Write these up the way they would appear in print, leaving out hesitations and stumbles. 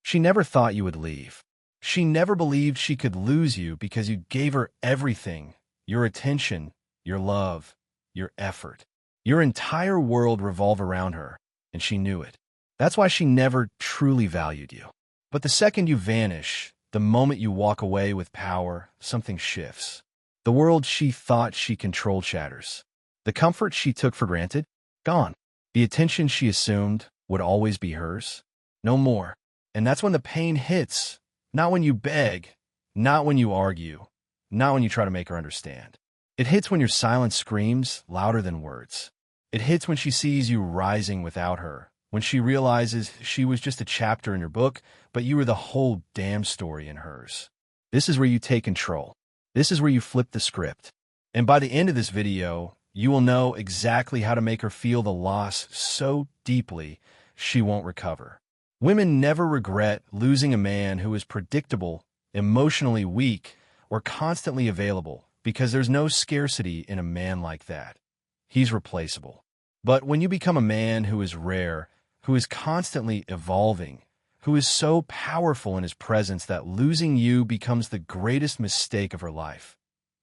She never thought you would leave. She never believed she could lose you because you gave her everything, your attention, your love, your effort. Your entire world revolved around her, and she knew it. That's why she never truly valued you. But the second you vanish, the moment you walk away with power, something shifts. The world she thought she controlled shatters. The comfort she took for granted, gone. The attention she assumed would always be hers, no more. And that's when the pain hits, not when you beg, not when you argue, not when you try to make her understand. It hits when your silence screams louder than words. It hits when she sees you rising without her, when she realizes she was just a chapter in your book, but you were the whole damn story in hers. This is where you take control. This is where you flip the script. And by the end of this video, you will know exactly how to make her feel the loss so deeply she won't recover. Women never regret losing a man who is predictable, emotionally weak, or constantly available, because there's no scarcity in a man like that. He's replaceable. But when you become a man who is rare, who is constantly evolving, who is so powerful in his presence that losing you becomes the greatest mistake of her life,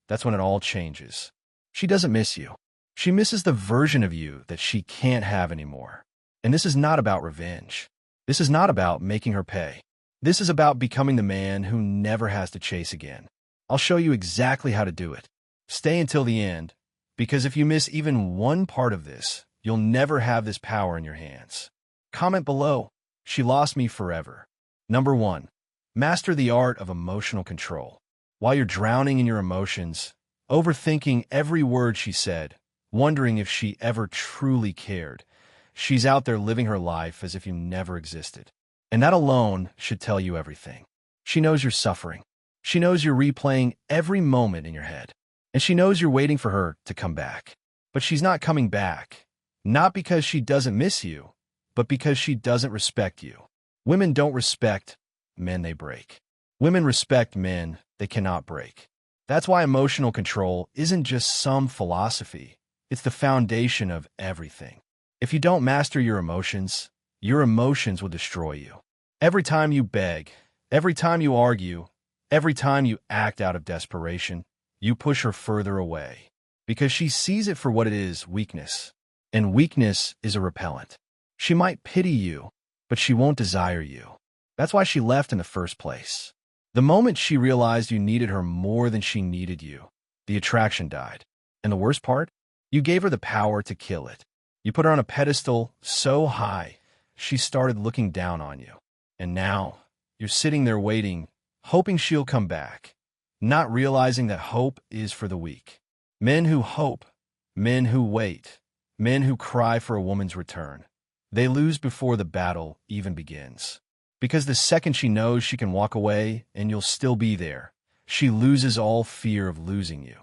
that's when it all changes. She doesn't miss you. She misses the version of you that she can't have anymore. And this is not about revenge. This is not about making her pay. This is about becoming the man who never has to chase again. I'll show you exactly how to do it. Stay until the end, because if you miss even one part of this, you'll never have this power in your hands. Comment below, she lost me forever. Number 1, master the art of emotional control. While you're drowning in your emotions, overthinking every word she said, wondering if she ever truly cared, she's out there living her life as if you never existed. And that alone should tell you everything. She knows you're suffering. She knows you're replaying every moment in your head. And she knows you're waiting for her to come back. But she's not coming back. Not because she doesn't miss you, but because she doesn't respect you. Women don't respect men they break. Women respect men they cannot break. That's why emotional control isn't just some philosophy. It's the foundation of everything. If you don't master your emotions will destroy you. Every time you beg, every time you argue, every time you act out of desperation, you push her further away. Because she sees it for what it is, weakness. And weakness is a repellent. She might pity you, but she won't desire you. That's why she left in the first place. The moment she realized you needed her more than she needed you, the attraction died. And the worst part? You gave her the power to kill it. You put her on a pedestal so high, she started looking down on you. And now, you're sitting there waiting, hoping she'll come back, not realizing that hope is for the weak. Men who hope, men who wait, men who cry for a woman's return, they lose before the battle even begins. Because the second she knows she can walk away and you'll still be there, she loses all fear of losing you.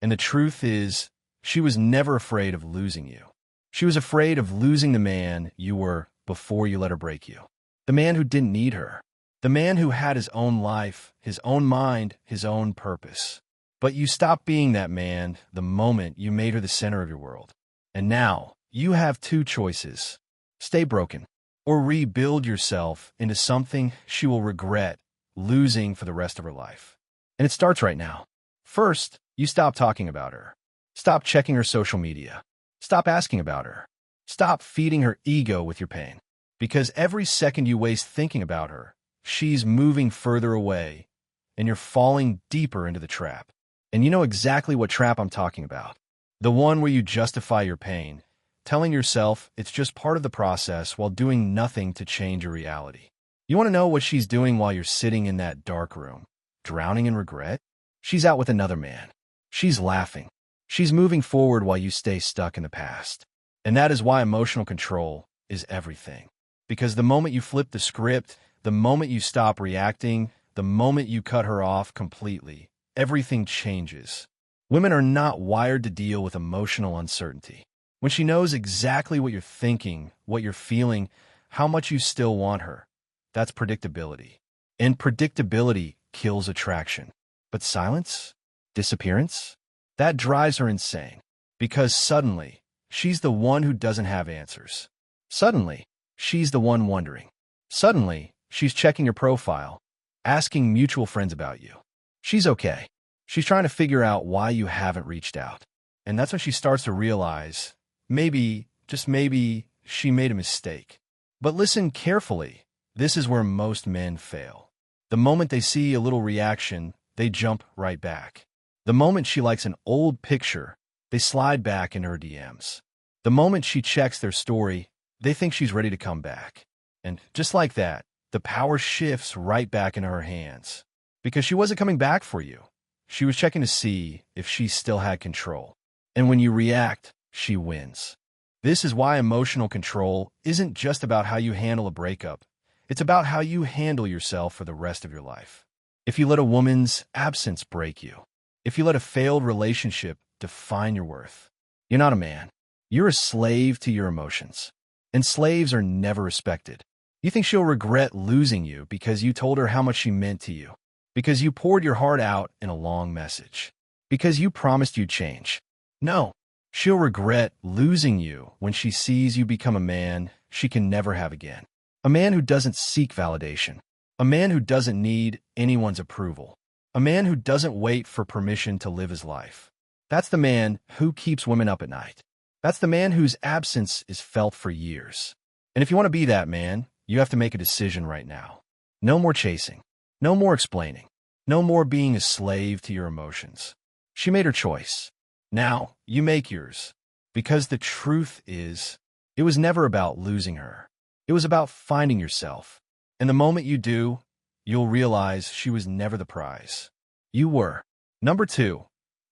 And the truth is, she was never afraid of losing you. She was afraid of losing the man you were before you let her break you. The man who didn't need her. The man who had his own life, his own mind, his own purpose. But you stopped being that man the moment you made her the center of your world. And now, you have two choices. Stay broken, or rebuild yourself into something she will regret losing for the rest of her life. And it starts right now. First, you stop talking about her. Stop checking her social media. Stop asking about her. Stop feeding her ego with your pain. Because every second you waste thinking about her, she's moving further away, and you're falling deeper into the trap. And you know exactly what trap I'm talking about. The one where you justify your pain, telling yourself it's just part of the process while doing nothing to change your reality. You want to know what she's doing while you're sitting in that dark room, drowning in regret? She's out with another man. She's laughing. She's moving forward while you stay stuck in the past. And that is why emotional control is everything. Because the moment you flip the script, the moment you stop reacting, the moment you cut her off completely, everything changes. Women are not wired to deal with emotional uncertainty. When she knows exactly what you're thinking, what you're feeling, how much you still want her, that's predictability. And predictability kills attraction. But silence? Disappearance? That drives her insane. Because suddenly, she's the one who doesn't have answers. Suddenly, she's the one wondering. Suddenly, She's checking your profile, asking mutual friends about you. She's okay. She's trying to figure out why you haven't reached out. And that's when she starts to realize, maybe, just maybe, she made a mistake. But listen carefully. This is where most men fail. The moment they see a little reaction, they jump right back. The moment she likes an old picture, they slide back into her DMs. The moment she checks their story, they think she's ready to come back. And just like that, the power shifts right back into her hands. Because she wasn't coming back for you. She was checking to see if she still had control. And when you react, she wins. This is why emotional control isn't just about how you handle a breakup. It's about how you handle yourself for the rest of your life. If you let a woman's absence break you, if you let a failed relationship define your worth, you're not a man. You're a slave to your emotions. And slaves are never respected. You think she'll regret losing you because you told her how much she meant to you, because you poured your heart out in a long message, because you promised you'd change. No, she'll regret losing you when she sees you become a man she can never have again. A man who doesn't seek validation. A man who doesn't need anyone's approval. A man who doesn't wait for permission to live his life. That's the man who keeps women up at night. That's the man whose absence is felt for years. And if you want to be that man, you have to make a decision right now. No more chasing. No more explaining. No more being a slave to your emotions. She made her choice. Now, you make yours. Because the truth is, it was never about losing her. It was about finding yourself. And the moment you do, you'll realize she was never the prize. You were. Number 2,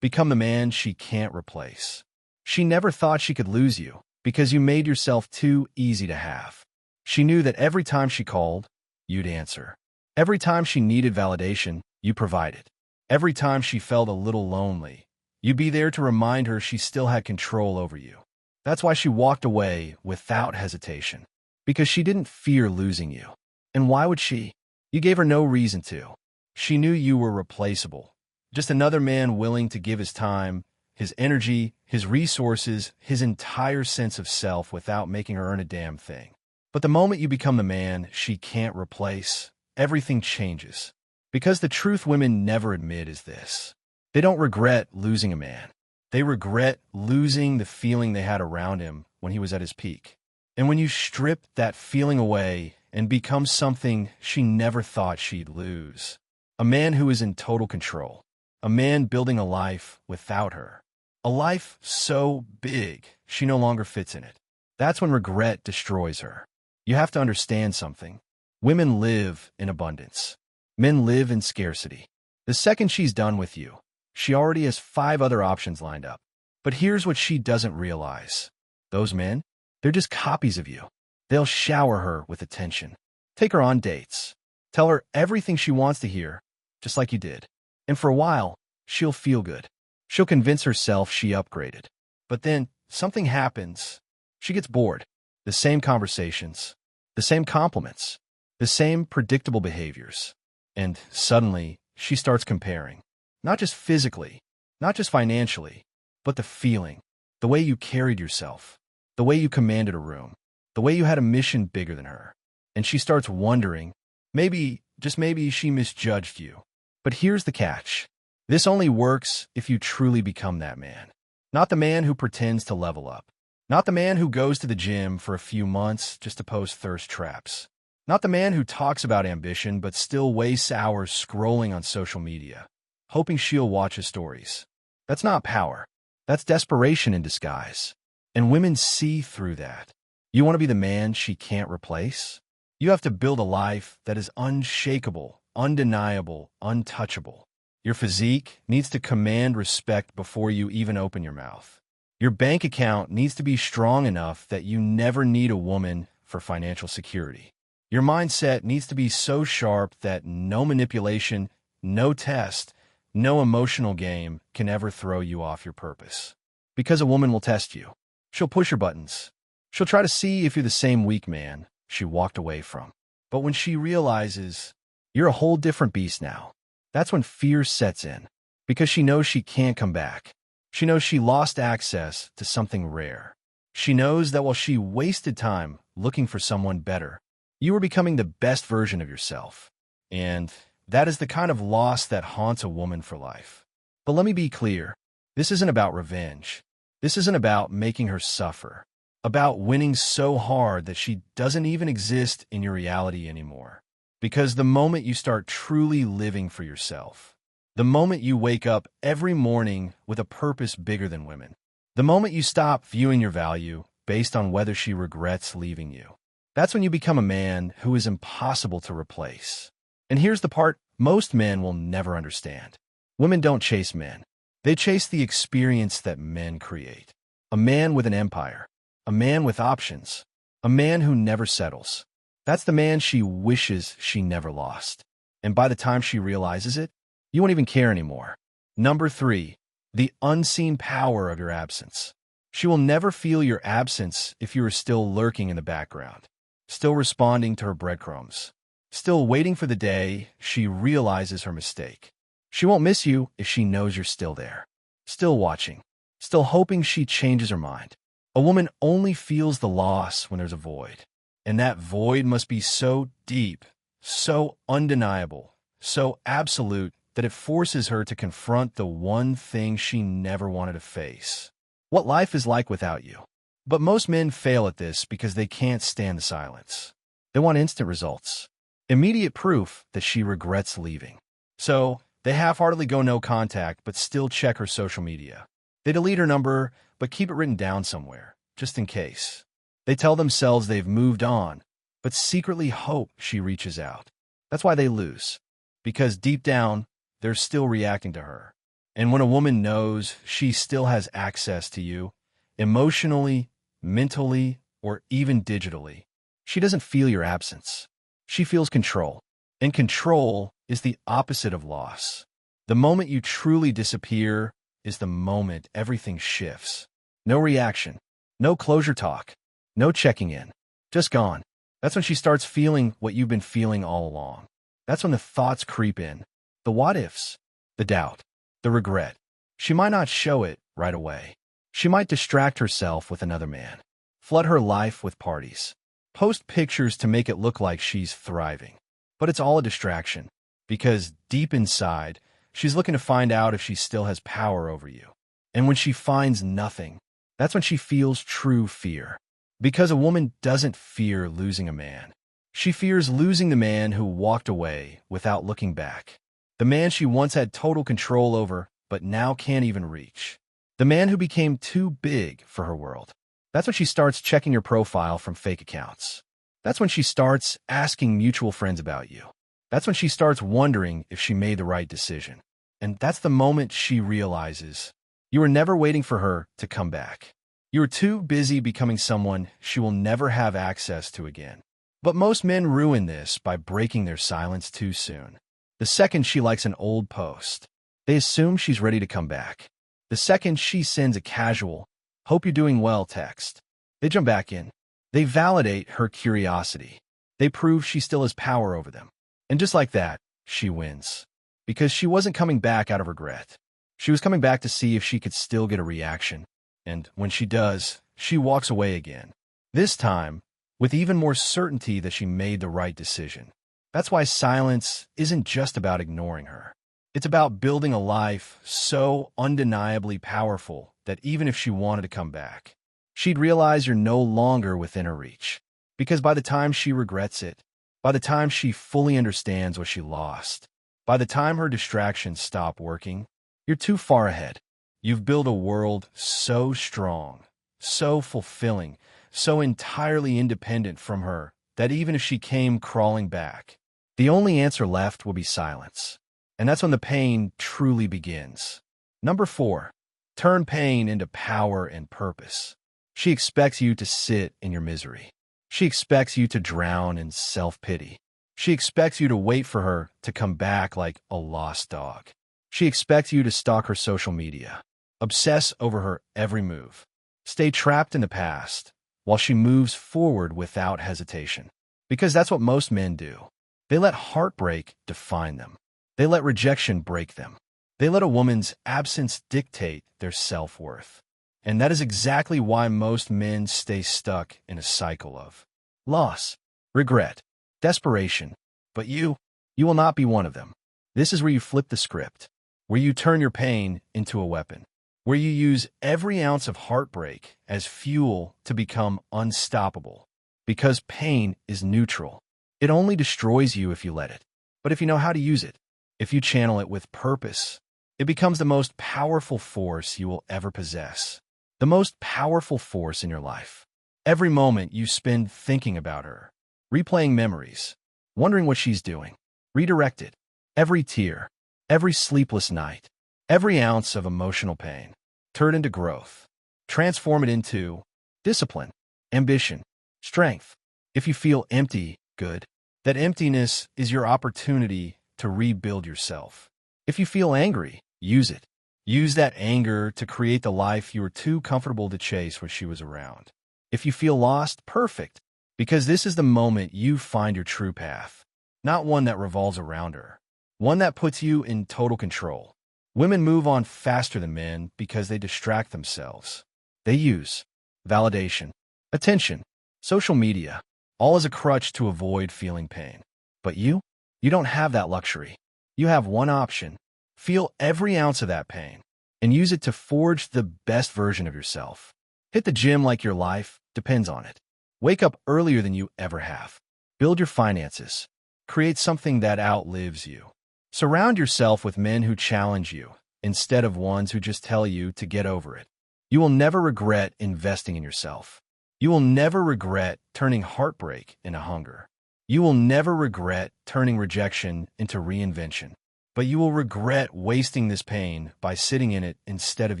become the man she can't replace. She never thought she could lose you because you made yourself too easy to have. She knew that every time she called, you'd answer. Every time she needed validation, you provided. Every time she felt a little lonely, you'd be there to remind her she still had control over you. That's why she walked away without hesitation. Because she didn't fear losing you. And why would she? You gave her no reason to. She knew you were replaceable. Just another man willing to give his time, his energy, his resources, his entire sense of self without making her earn a damn thing. But the moment you become the man she can't replace, everything changes. Because the truth women never admit is this. They don't regret losing a man. They regret losing the feeling they had around him when he was at his peak. And when you strip that feeling away and become something she never thought she'd lose, a man who is in total control, a man building a life without her, a life so big she no longer fits in it, that's when regret destroys her. You have to understand something. Women live in abundance. Men live in scarcity. The second she's done with you, she already has 5 other options lined up. But here's what she doesn't realize. Those men, they're just copies of you. They'll shower her with attention. Take her on dates. Tell her everything she wants to hear, just like you did. And for a while, she'll feel good. She'll convince herself she upgraded. But then something happens. She gets bored. The same conversations, the same compliments, the same predictable behaviors. And suddenly, she starts comparing. Not just physically, not just financially, but the feeling, the way you carried yourself, the way you commanded a room, the way you had a mission bigger than her. And she starts wondering, maybe, just maybe she misjudged you. But here's the catch. This only works if you truly become that man. Not the man who pretends to level up. Not the man who goes to the gym for a few months just to post thirst traps. Not the man who talks about ambition but still wastes hours scrolling on social media, hoping she'll watch his stories. That's not power. That's desperation in disguise. And women see through that. You want to be the man she can't replace? You have to build a life that is unshakable, undeniable, untouchable. Your physique needs to command respect before you even open your mouth. Your bank account needs to be strong enough that you never need a woman for financial security. Your mindset needs to be so sharp that no manipulation, no test, no emotional game can ever throw you off your purpose. Because a woman will test you. She'll push your buttons. She'll try to see if you're the same weak man she walked away from. But when she realizes you're a whole different beast now, that's when fear sets in. Because she knows she can't come back. She knows she lost access to something rare. She knows that while she wasted time looking for someone better, You were becoming the best version of yourself. And that is the kind of loss that haunts a woman for life. But let me be clear. This isn't about revenge. This isn't about making her suffer. About winning so hard that she doesn't even exist in your reality anymore. Because the moment you start truly living for yourself, the moment you wake up every morning with a purpose bigger than women, the moment you stop viewing your value based on whether she regrets leaving you, that's when you become a man who is impossible to replace. And here's the part most men will never understand. Women don't chase men. They chase the experience that men create. A man with an empire. A man with options. A man who never settles. That's the man she wishes she never lost. And by the time she realizes it, you won't even care anymore. Number 3, the unseen power of your absence. She will never feel your absence if you are still lurking in the background, still responding to her breadcrumbs, still waiting for the day she realizes her mistake. She won't miss you if she knows you're still there, still watching, still hoping she changes her mind. A woman only feels the loss when there's a void. And that void must be so deep, so undeniable, so absolute that it forces her to confront the one thing she never wanted to face. What life is like without you. But most men fail at this because they can't stand the silence. They want instant results. Immediate proof that she regrets leaving. So, they half-heartedly go no contact but still check her social media. They delete her number but keep it written down somewhere, just in case. They tell themselves they've moved on, but secretly hope she reaches out. That's why they lose. Because deep down, they're still reacting to her. And when a woman knows she still has access to you, emotionally, mentally, or even digitally, she doesn't feel your absence. She feels control. And control is the opposite of loss. The moment you truly disappear is the moment everything shifts. No reaction, no closure talk. No checking in. Just gone. That's when she starts feeling what you've been feeling all along. That's when the thoughts creep in. The what-ifs. The doubt. The regret. She might not show it right away. She might distract herself with another man. Flood her life with parties. Post pictures to make it look like she's thriving. But it's all a distraction. Because deep inside, she's looking to find out if she still has power over you. And when she finds nothing, that's when she feels true fear. Because a woman doesn't fear losing a man. She fears losing the man who walked away without looking back. The man she once had total control over, but now can't even reach. The man who became too big for her world. That's when she starts checking your profile from fake accounts. That's when she starts asking mutual friends about you. That's when she starts wondering if she made the right decision. And that's the moment she realizes you were never waiting for her to come back. You are too busy becoming someone she will never have access to again. But most men ruin this by breaking their silence too soon. The second she likes an old post, they assume she's ready to come back. The second she sends a casual, "Hope you're doing well" text, they jump back in. They validate her curiosity. They prove she still has power over them. And just like that, she wins. Because she wasn't coming back out of regret. She was coming back to see if she could still get a reaction. And when she does, she walks away again. This time, with even more certainty that she made the right decision. That's why silence isn't just about ignoring her. It's about building a life so undeniably powerful that even if she wanted to come back, she'd realize you're no longer within her reach. Because by the time she regrets it, by the time she fully understands what she lost, by the time her distractions stop working, you're too far ahead. You've built a world so strong, so fulfilling, so entirely independent from her that even if she came crawling back, the only answer left will be silence. And that's when the pain truly begins. Number 4, turn pain into power and purpose. She expects you to sit in your misery. She expects you to drown in self-pity. She expects you to wait for her to come back like a lost dog. She expects you to stalk her social media. Obsess over her every move. Stay trapped in the past while she moves forward without hesitation. Because that's what most men do. They let heartbreak define them. They let rejection break them. They let a woman's absence dictate their self-worth. And that is exactly why most men stay stuck in a cycle of loss, regret, desperation. But you will not be one of them. This is where you flip the script, where you turn your pain into a weapon, where you use every ounce of heartbreak as fuel to become unstoppable. Because pain is neutral. It only destroys you if you let it. But if you know how to use it, if you channel it with purpose, it becomes the most powerful force you will ever possess. The most powerful force in your life. Every moment you spend thinking about her, replaying memories, wondering what she's doing, redirect it. Every tear, every sleepless night, every ounce of emotional pain, turn it into growth. Transform it into discipline, ambition, strength. If you feel empty, good. That emptiness is your opportunity to rebuild yourself. If you feel angry, use it. Use that anger to create the life you were too comfortable to chase when she was around. If you feel lost, perfect. Because this is the moment you find your true path. Not one that revolves around her. One that puts you in total control. Women move on faster than men because they distract themselves. They use validation, attention, social media, all as a crutch to avoid feeling pain. But you don't have that luxury. You have one option. Feel every ounce of that pain and use it to forge the best version of yourself. Hit the gym like your life depends on it. Wake up earlier than you ever have. Build your finances. Create something that outlives you. Surround yourself with men who challenge you instead of ones who just tell you to get over it. You will never regret investing in yourself. You will never regret turning heartbreak into hunger. You will never regret turning rejection into reinvention. But you will regret wasting this pain by sitting in it instead of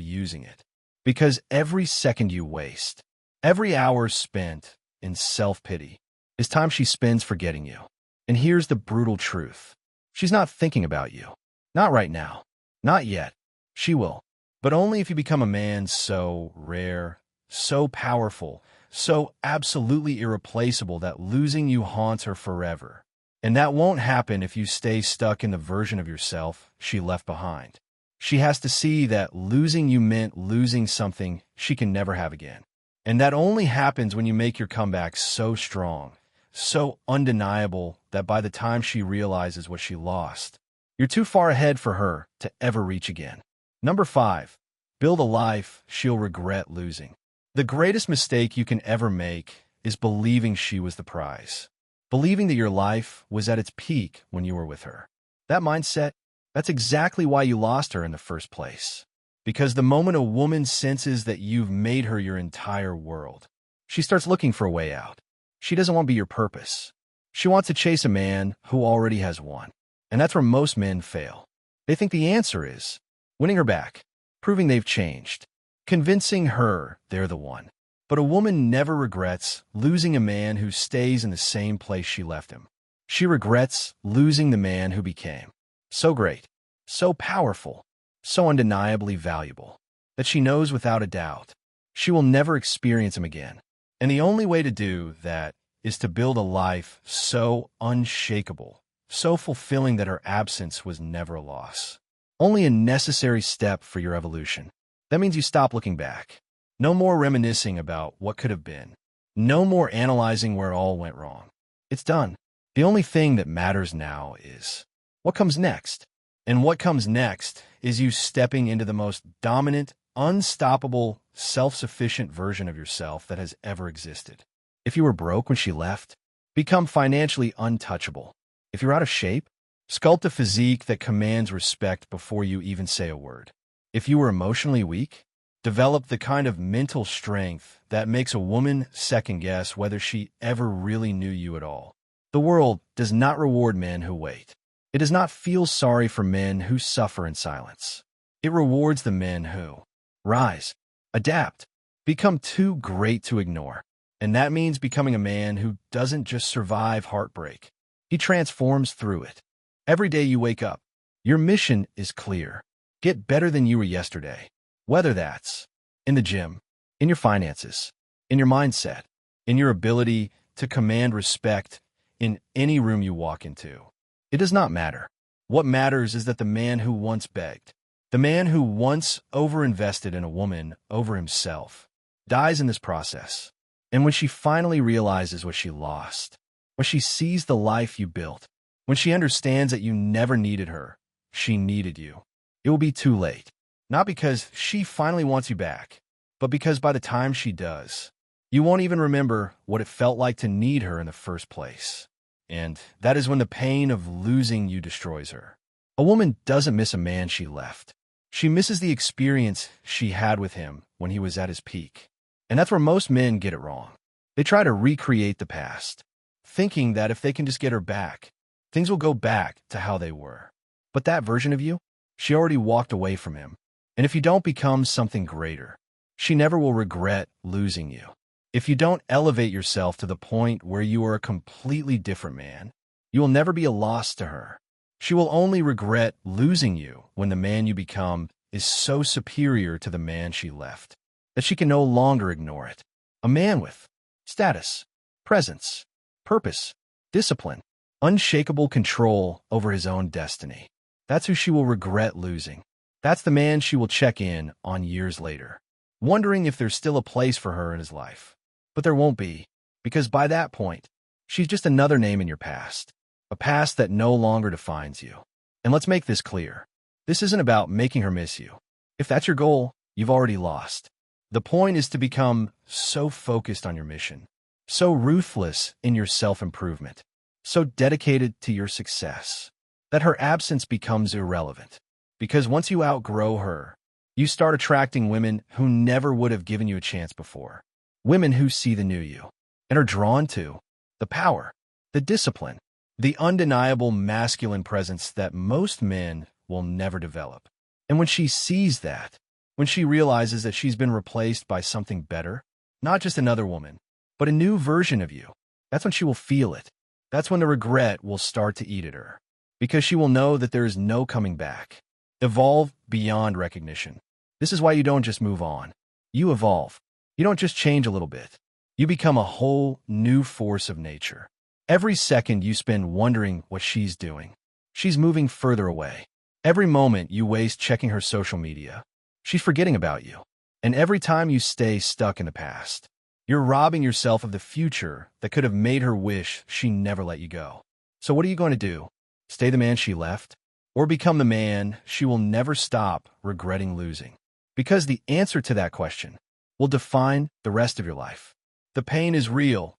using it. Because every second you waste, every hour spent in self-pity, is time she spends forgetting you. And here's the brutal truth. She's not thinking about you. Not right now. Not yet. She will. But only if you become a man so rare, so powerful, so absolutely irreplaceable that losing you haunts her forever. And that won't happen if you stay stuck in the version of yourself she left behind. She has to see that losing you meant losing something she can never have again. And that only happens when you make your comeback so strong, so undeniable that by the time she realizes what she lost, you're too far ahead for her to ever reach again. Number 5, build a life she'll regret losing. The greatest mistake you can ever make is believing she was the prize. Believing that your life was at its peak when you were with her. That mindset, that's exactly why you lost her in the first place. Because the moment a woman senses that you've made her your entire world, she starts looking for a way out. She doesn't want to be your purpose. She wants to chase a man who already has one. And that's where most men fail. They think the answer is winning her back, proving they've changed, convincing her they're the one. But a woman never regrets losing a man who stays in the same place she left him. She regrets losing the man who became so great, so powerful, so undeniably valuable, that she knows without a doubt she will never experience him again. And the only way to do that is to build a life so unshakable, so fulfilling that her absence was never a loss. Only a necessary step for your evolution. That means you stop looking back. No more reminiscing about what could have been. No more analyzing where it all went wrong. It's done. The only thing that matters now is what comes next. And what comes next is you stepping into the most dominant, unstoppable, self-sufficient version of yourself that has ever existed. If you were broke when she left, become financially untouchable. If you're out of shape, sculpt a physique that commands respect before you even say a word. If you were emotionally weak, develop the kind of mental strength that makes a woman second-guess whether she ever really knew you at all. The world does not reward men who wait. It does not feel sorry for men who suffer in silence. It rewards the men who rise, adapt, become too great to ignore. And that means becoming a man who doesn't just survive heartbreak. He transforms through it. Every day you wake up, your mission is clear. Get better than you were yesterday. Whether that's in the gym, in your finances, in your mindset, in your ability to command respect in any room you walk into. It does not matter. What matters is that the man who once begged, the man who once overinvested in a woman over himself, dies in this process. And when she finally realizes what she lost, when she sees the life you built, when she understands that you never needed her, she needed you, it will be too late. Not because she finally wants you back, but because by the time she does, you won't even remember what it felt like to need her in the first place. And that is when the pain of losing you destroys her. A woman doesn't miss a man she left. She misses the experience she had with him when he was at his peak. And that's where most men get it wrong. They try to recreate the past, thinking that if they can just get her back, things will go back to how they were. But that version of you, she already walked away from him. And if you don't become something greater, she never will regret losing you. If you don't elevate yourself to the point where you are a completely different man, you will never be a loss to her. She will only regret losing you when the man you become is so superior to the man she left that she can no longer ignore it. A man with status, presence, purpose, discipline, unshakable control over his own destiny. That's who she will regret losing. That's the man she will check in on years later, wondering if there's still a place for her in his life. But there won't be, because by that point, she's just another name in your past, a past that no longer defines you. And let's make this clear. This isn't about making her miss you. If that's your goal, you've already lost. The point is to become so focused on your mission, so ruthless in your self-improvement, so dedicated to your success, that her absence becomes irrelevant. Because once you outgrow her, you start attracting women who never would have given you a chance before. Women who see the new you and are drawn to the power, the discipline, the undeniable masculine presence that most men will never develop. And when she sees that, when she realizes that she's been replaced by something better, not just another woman, but a new version of you, that's when she will feel it. That's when the regret will start to eat at her, because she will know that there is no coming back. Evolve beyond recognition. This is why you don't just move on. You evolve. You don't just change a little bit. You become a whole new force of nature. Every second you spend wondering what she's doing, she's moving further away. Every moment you waste checking her social media, she's forgetting about you. And every time you stay stuck in the past, you're robbing yourself of the future that could have made her wish she never let you go. So what are you going to do? Stay the man she left? Or become the man she will never stop regretting losing? Because the answer to that question will define the rest of your life. The pain is real,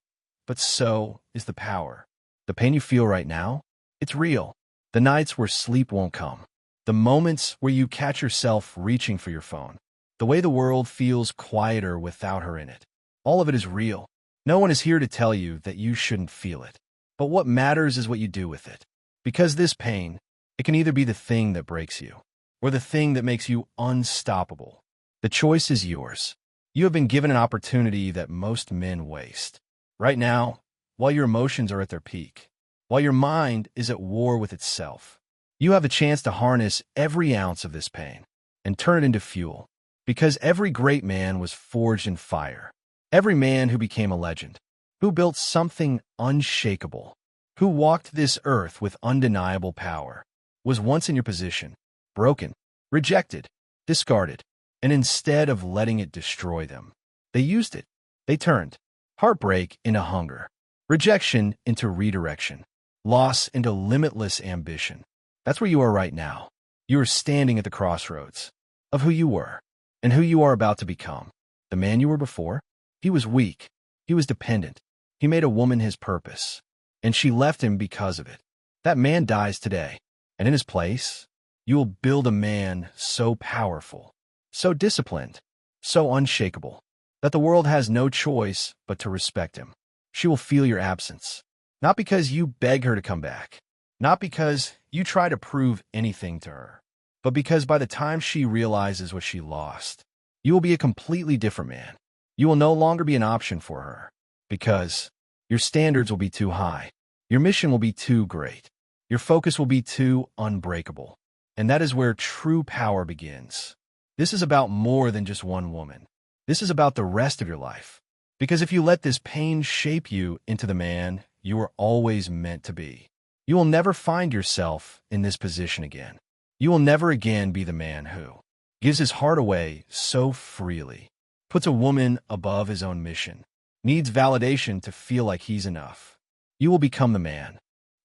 but so is the power. The pain you feel right now, it's real. The nights where sleep won't come. The moments where you catch yourself reaching for your phone. The way the world feels quieter without her in it. All of it is real. No one is here to tell you that you shouldn't feel it. But what matters is what you do with it. Because this pain, it can either be the thing that breaks you, or the thing that makes you unstoppable. The choice is yours. You have been given an opportunity that most men waste. Right now, while your emotions are at their peak, while your mind is at war with itself, you have a chance to harness every ounce of this pain and turn it into fuel. Because every great man was forged in fire. Every man who became a legend, who built something unshakable, who walked this earth with undeniable power, was once in your position, broken, rejected, discarded, and instead of letting it destroy them, they used it. They turned heartbreak into hunger, rejection into redirection, loss into limitless ambition. That's where you are right now. You are standing at the crossroads of who you were and who you are about to become. The man you were before, he was weak. He was dependent. He made a woman his purpose, and she left him because of it. That man dies today, and in his place, you will build a man so powerful, so disciplined, so unshakable, that the world has no choice but to respect him. She will feel your absence, not because you beg her to come back, not because you try to prove anything to her, but because by the time she realizes what she lost, you will be a completely different man. You will no longer be an option for her, because your standards will be too high. Your mission will be too great. Your focus will be too unbreakable. And that is where true power begins. This is about more than just one woman. This is about the rest of your life. Because if you let this pain shape you into the man you were always meant to be, you will never find yourself in this position again. You will never again be the man who gives his heart away so freely, puts a woman above his own mission, needs validation to feel like he's enough, you will become the man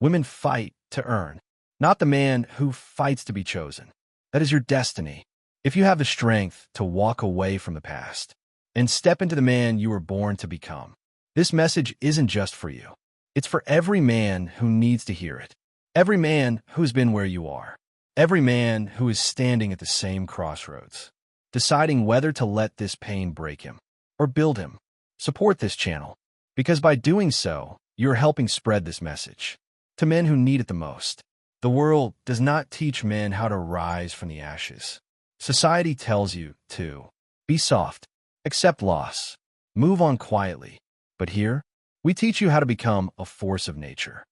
women fight to earn, not the man who fights to be chosen. That is your destiny. If you have the strength to walk away from the past and step into the man you were born to become, this message isn't just for you. It's for every man who needs to hear it. Every man who's been where you are. Every man who is standing at the same crossroads, deciding whether to let this pain break him or build him. Support this channel, because by doing so, you're helping spread this message to men who need it the most. The world does not teach men how to rise from the ashes. Society tells you to be soft, accept loss, move on quietly. But here, we teach you how to become a force of nature.